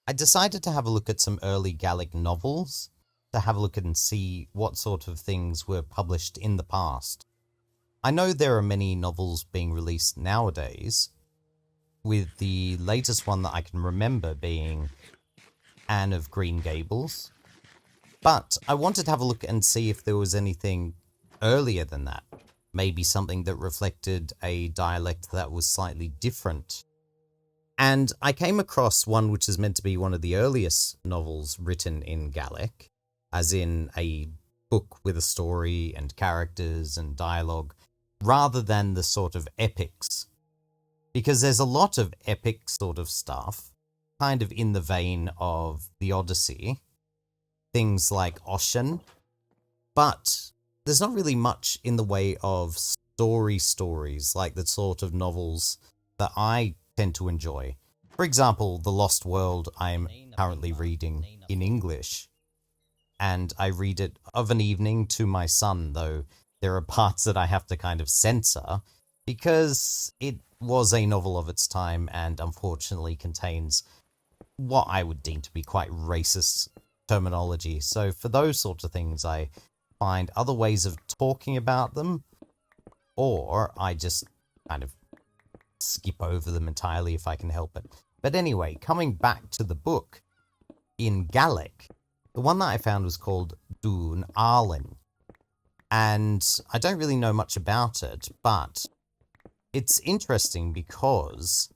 I decided to have a look at some early Gaelic novels to have a look at and see what sort of things were published in the past. I know there are many novels being released nowadays, with the latest one that I can remember being Anne of Green Gables, but I wanted to have a look and see if there was anything earlier than that. Maybe something that reflected a dialect that was slightly different. And I came across one which is meant to be one of the earliest novels written in Gaelic, as in a book with a story and characters and dialogue, rather than the sort of epics. Because there's a lot of epic sort of stuff, kind of in the vein of the Odyssey, things like Ossian, but there's not really much in the way of stories, like the sort of novels that I tend to enjoy. For example, The Lost World I'm currently reading in English, and I read it of an evening to my son, though there are parts that I have to kind of censor because it was a novel of its time and unfortunately contains what I would deem to be quite racist terminology. So for those sorts of things, I find other ways of talking about them, or I just kind of skip over them entirely if I can help it. But anyway, coming back to the book, in Gaelic, the one that I found was called Dùn Àluinn. And I don't really know much about it, but it's interesting because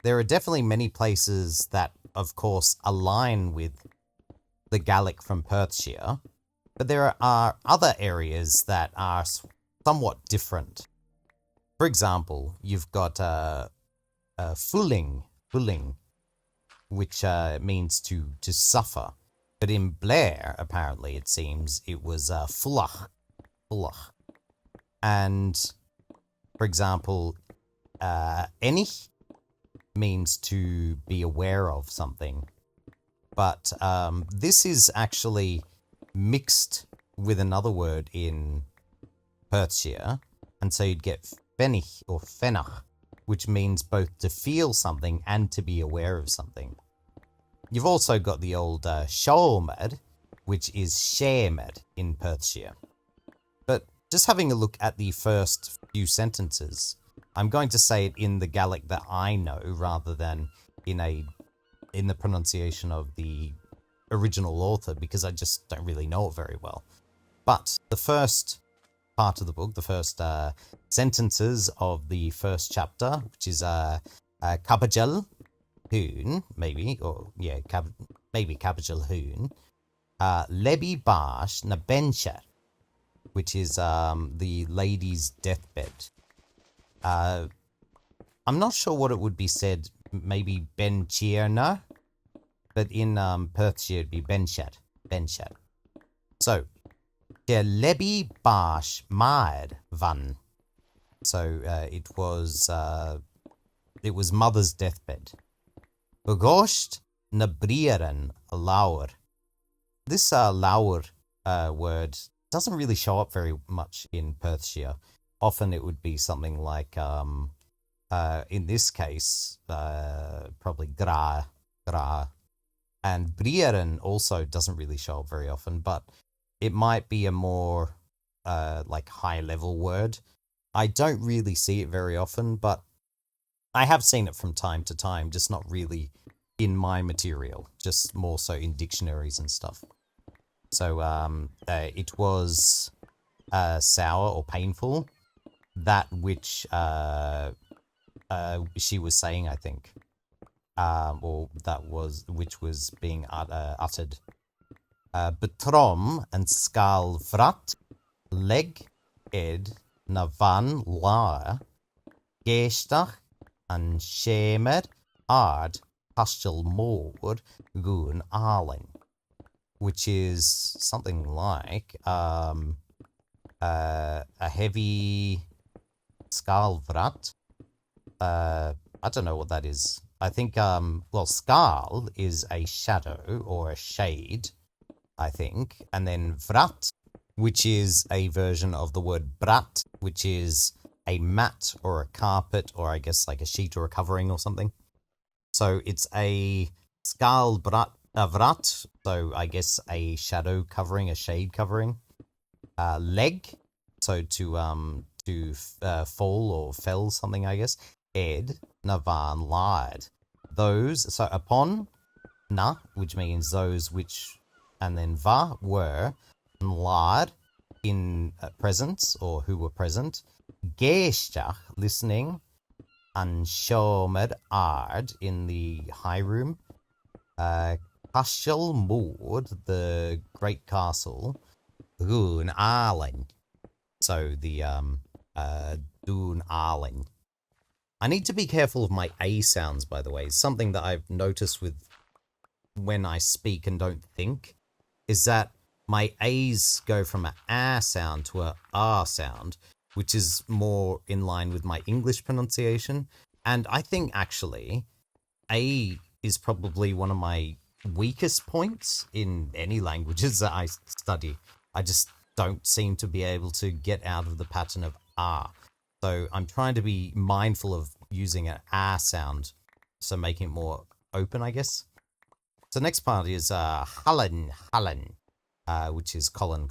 there are definitely many places that, of course, align with the Gaelic from Perthshire, but there are other areas that are somewhat different. For example, you've got fulling, which means to suffer. But in Blair, apparently, it seems, it was fullach. And, for example, enich means to be aware of something. But this is actually mixed with another word in Perthshire, and so you'd get fenich or fenach, which means both to feel something and to be aware of something. You've also got the old seolmed, which is shamed in Perthshire. But just having a look at the first few sentences, I'm going to say it in the Gaelic that I know rather than in the pronunciation of the original author, because I just don't really know it very well. But the first part of the book, the first sentences of the first chapter, which is Cabajal Hoon, maybe Cabajal Hoon, Lebi Bash na Bencher, which is the lady's deathbed. I'm not sure what it would be said, maybe Ben Chierna, but in Perthshire it'd be Benchat. So, der Lebi Bash Maed Van. So it was mother's deathbed. Begosht na Brieren Laur. This Laur word doesn't really show up very much in Perthshire. Often it would be something like, in this case, probably gra. And Brieren also doesn't really show up very often, but it might be a more like high-level word. I don't really see it very often, but I have seen it from time to time, just not really in my material, just more so in dictionaries and stuff. So it was sour or painful, that which she was saying, I think, or which was being uttered. Betrom and skal vrat leg ed na van la geestach and shamed ard pastel moord Dùn Àluinn, which is something like a heavy skalvrat. I don't know what that is. I think, skal is a shadow or a shade, I think. And then vrat, which is a version of the word brat, which is a mat or a carpet or I guess like a sheet or a covering or something. So it's a Skal vrat, so I guess a shadow covering, a shade covering. Leg, so to fall or fell something, I guess. Ed, navan lied. Those, so upon, na, which means those which, and then va, were, and lied, in presence, or who were present. Geistach, listening, and shomer ard, in the high room. Cashel Moord, the great castle. Dùn Àluinn, so the Dùn Àluinn. I need to be careful of my A sounds, by the way. Something that I've noticed with when I speak and don't think is that my A's go from an A sound to a R sound, which is more in line with my English pronunciation. And I think actually A is probably one of my weakest points in any languages that I study. I just don't seem to be able to get out of the pattern of R. So I'm trying to be mindful of using an R sound, so making it more open, I guess. So next part is Hallen, which is Colin.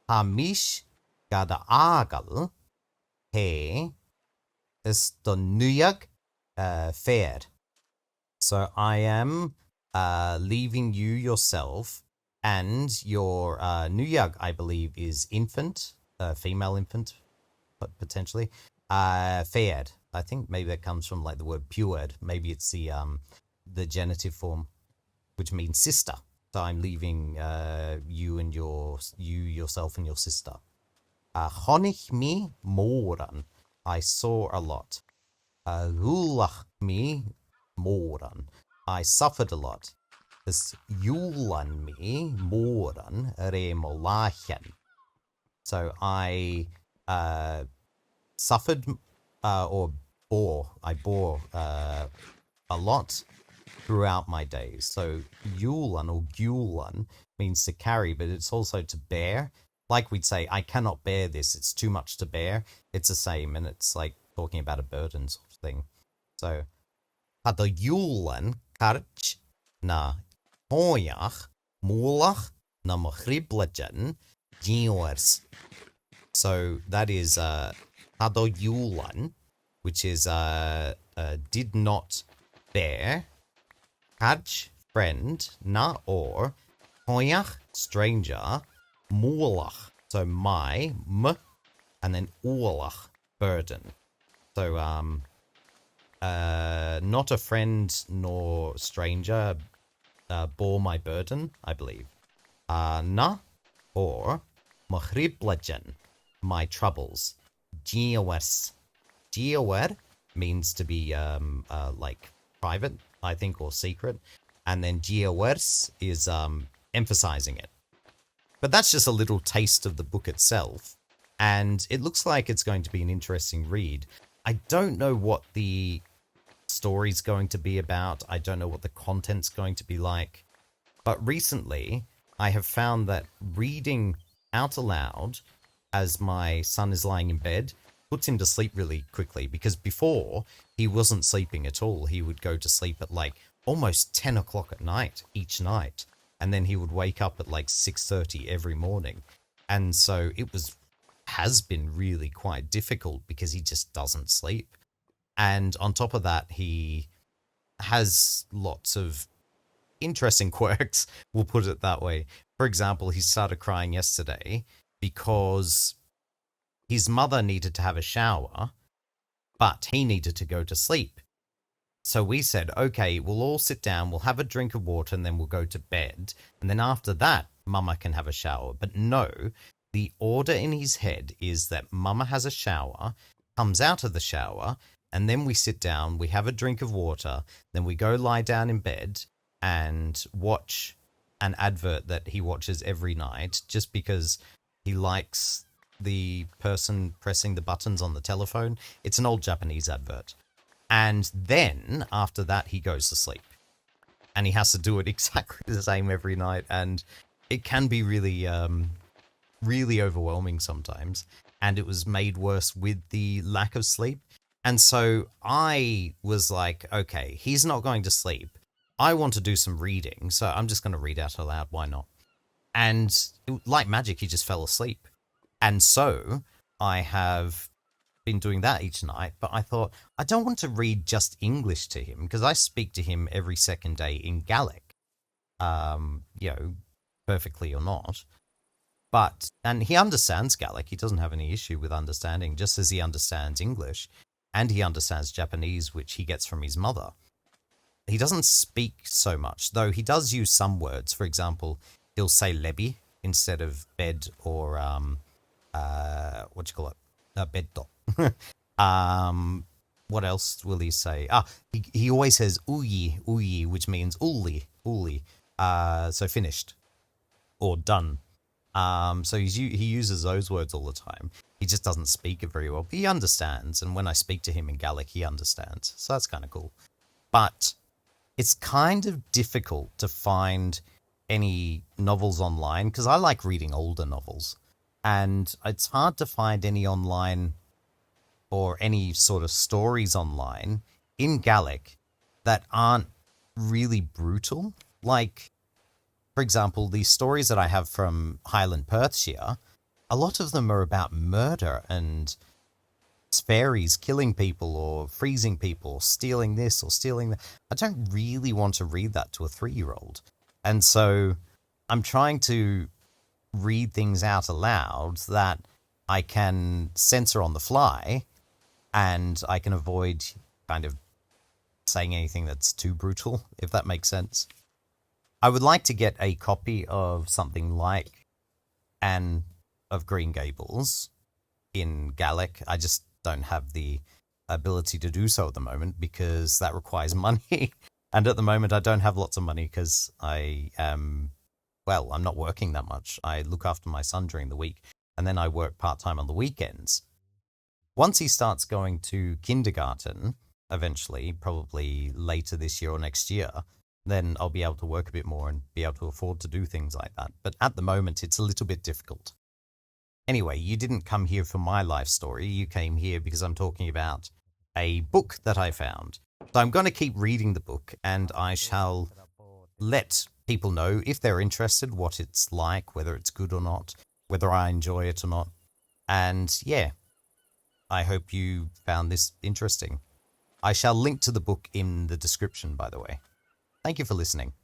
Hamish gada agal he estonuyag fair. So I am leaving you yourself, and your nuyag, I believe, is infant, female infant, but potentially. Fair. I think maybe that comes from like the word pured. Maybe it's the genitive form, which means sister. So I'm leaving you and yourself and your sister. Honich mi moran. I saw a lot. Gulach mi moran. I suffered a lot. This yulan mi moran remolachen. So I suffered or bore. I bore a lot throughout my days. So yulan or gulan means to carry, but it's also to bear. Like we'd say, I cannot bear this. It's too much to bear. It's the same, and it's like talking about a burden sort of thing. So, hada yulan karch na hoyach mulach na machriblajan jiors. So that is hada yulan, which is did not bear. Kaj, friend, na or, hoyach, stranger, mulach, so my, m, and then ulach, burden. So, not a friend nor stranger bore my burden, I believe. Na or, machriblajan, my troubles. Giawers. Giawer means to be like private, I think, or secret, and then giawers is emphasizing it. But that's just a little taste of the book itself, and it looks like it's going to be an interesting read. I don't know what the story's going to be about. I don't know what the content's going to be like. But recently, I have found that reading out aloud as my son is lying in bed puts him to sleep really quickly, because before he wasn't sleeping at all. He would go to sleep at like almost 10 o'clock at night each night, and then he would wake up at like 6:30 every morning. And so it has been really quite difficult because he just doesn't sleep. And on top of that, he has lots of interesting quirks, we'll put it that way. For example, he started crying yesterday because his mother needed to have a shower, but he needed to go to sleep. So we said, okay, we'll all sit down, we'll have a drink of water, and then we'll go to bed. And then after that, Mama can have a shower. But no, the order in his head is that Mama has a shower, comes out of the shower, and then we sit down, we have a drink of water, then we go lie down in bed and watch an advert that he watches every night just because he likes the person pressing the buttons on the telephone. It's an old Japanese advert. And then after that, he goes to sleep. And he has to do it exactly the same every night. And it can be really, really overwhelming sometimes. And it was made worse with the lack of sleep. And so I was like, okay, he's not going to sleep. I want to do some reading, so I'm just going to read out aloud. Why not? And like magic, he just fell asleep. And so I have been doing that each night, but I thought I don't want to read just English to him because I speak to him every second day in Gaelic, you know, perfectly or not. And he understands Gaelic. He doesn't have any issue with understanding, just as he understands English and he understands Japanese, which he gets from his mother. He doesn't speak so much, though he does use some words. For example, he'll say lebi instead of bed or, what you call it? Bed. What else will he say? He always says uyi, uyi, which means uli, uli. So finished or done. So he uses those words all the time. He just doesn't speak it very well. He understands, and when I speak to him in Gaelic, he understands. So that's kind of cool. But it's kind of difficult to find any novels online because I like reading older novels, and it's hard to find any online or any sort of stories online in Gaelic that aren't really brutal. Like, for example, the stories that I have from Highland Perthshire, a lot of them are about murder and fairies killing people or freezing people, or stealing this or stealing that. I don't really want to read that to a 3-year-old. And so I'm trying to read things out aloud that I can censor on the fly and I can avoid kind of saying anything that's too brutal, if that makes sense. I would like to get a copy of something like Anne of Green Gables in Gaelic. I just don't have the ability to do so at the moment because that requires money. And at the moment, I don't have lots of money because I'm not working that much. I look after my son during the week and then I work part-time on the weekends. Once he starts going to kindergarten, eventually, probably later this year or next year, then I'll be able to work a bit more and be able to afford to do things like that. But at the moment, it's a little bit difficult. Anyway, you didn't come here for my life story. You came here because I'm talking about a book that I found. So I'm going to keep reading the book and I shall let people know if they're interested what it's like, whether it's good or not, whether I enjoy it or not. And yeah, I hope you found this interesting. I shall link to the book in the description, by the way. Thank you for listening.